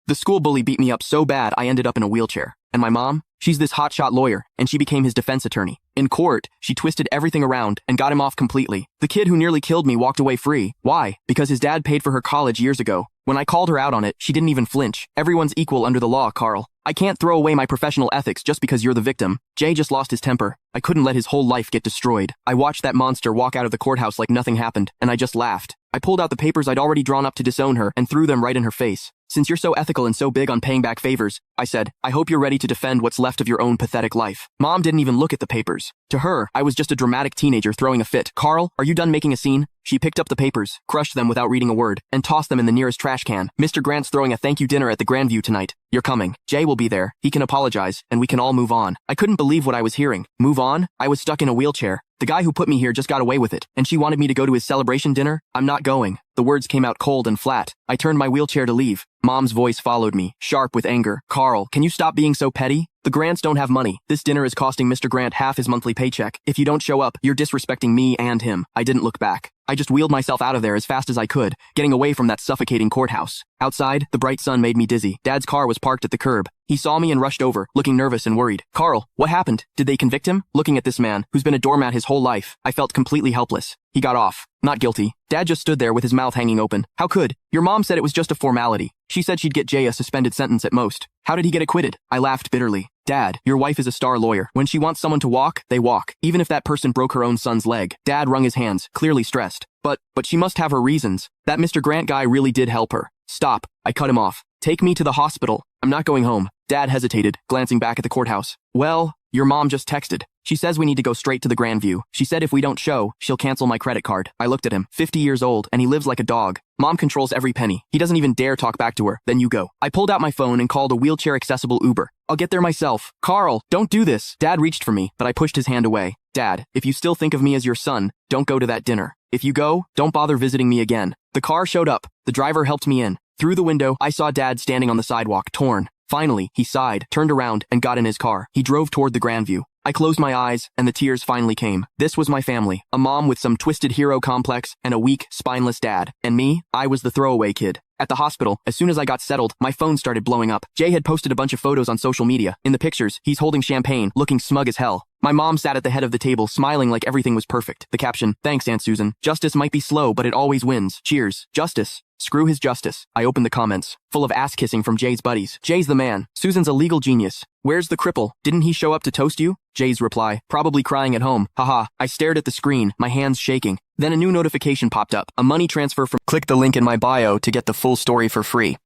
The school bully beat me up so bad I ended up in a wheelchair. And my mom? She's this hotshot lawyer, and she became his defense attorney. In court, she twisted everything around and got him off completely. The kid who nearly killed me walked away free. Why? Because his dad paid for her college years ago. When I called her out on it, she didn't even flinch. Everyone's equal under the law, Carl. I can't throw away my professional ethics just because you're the victim. Jay just lost his temper. I couldn't let his whole life get destroyed. I watched that monster walk out of the courthouse like nothing happened, and I just laughed. I pulled out the papers I'd already drawn up to disown her and threw them right in her face. Since you're so ethical and so big on paying back favors, I said, I hope you're ready to defend what's left of your own pathetic life. Mom didn't even look at the papers. To her, I was just a dramatic teenager throwing a fit. Carl, are you done making a scene? She picked up the papers, crushed them without reading a word, and tossed them in the nearest trash can. Mr. Grant's throwing a thank you dinner at the Grandview tonight. You're coming. Jay will be there. He can apologize, and we can all move on. I couldn't believe what I was hearing. Move on? I was stuck in a wheelchair. The guy who put me here just got away with it, and she wanted me to go to his celebration dinner? I'm not going. The words came out cold and flat. I turned my wheelchair to leave. Mom's voice followed me, sharp with anger. Carl, can you stop being so petty? The Grants don't have money. This dinner is costing Mr. Grant half his monthly paycheck. If you don't show up, you're disrespecting me and him. I didn't look back. I just wheeled myself out of there as fast as I could, getting away from that suffocating courthouse. Outside, the bright sun made me dizzy. Dad's car was parked at the curb. He saw me and rushed over, looking nervous and worried. Carl, what happened? Did they convict him? Looking at this man, who's been a doormat his whole life, I felt completely helpless. He got off. Not guilty. Dad just stood there with his mouth hanging open. How could? Your mom said it was just a formality. She said she'd get Jay a suspended sentence at most. How did he get acquitted? I laughed bitterly. Dad, your wife is a star lawyer. When she wants someone to walk, they walk. Even if that person broke her own son's leg. Dad wrung his hands, clearly stressed. But she must have her reasons. That Mr. Grant guy really did help her. Stop. I cut him off. Take me to the hospital. I'm not going home. Dad hesitated, glancing back at the courthouse. Well, your mom just texted. She says we need to go straight to the Grandview. She said if we don't show, she'll cancel my credit card. I looked at him, 50 years old, and he lives like a dog. Mom controls every penny. He doesn't even dare talk back to her. Then you go. I pulled out my phone and called a wheelchair-accessible Uber. I'll get there myself. Carl, don't do this. Dad reached for me, but I pushed his hand away. Dad, if you still think of me as your son, don't go to that dinner. If you go, don't bother visiting me again. The car showed up. The driver helped me in. Through the window, I saw Dad standing on the sidewalk, torn. Finally, he sighed, turned around, and got in his car. He drove toward the Grandview. I closed my eyes, and the tears finally came. This was my family. A mom with some twisted hero complex, and a weak, spineless dad. And me, I was the throwaway kid. At the hospital, as soon as I got settled, my phone started blowing up. Jay had posted a bunch of photos on social media. In the pictures, he's holding champagne, looking smug as hell. My mom sat at the head of the table, smiling like everything was perfect. The caption, thanks, Aunt Susan. Justice might be slow, but it always wins. Cheers. Justice. Screw his justice. I opened the comments, full of ass-kissing from Jay's buddies. Jay's the man. Susan's a legal genius. Where's the cripple? Didn't he show up to toast you? Jay's reply, probably crying at home. Haha. I stared at the screen, my hands shaking. Then a new notification popped up. A money transfer from... Click the link in my bio to get the full story for free.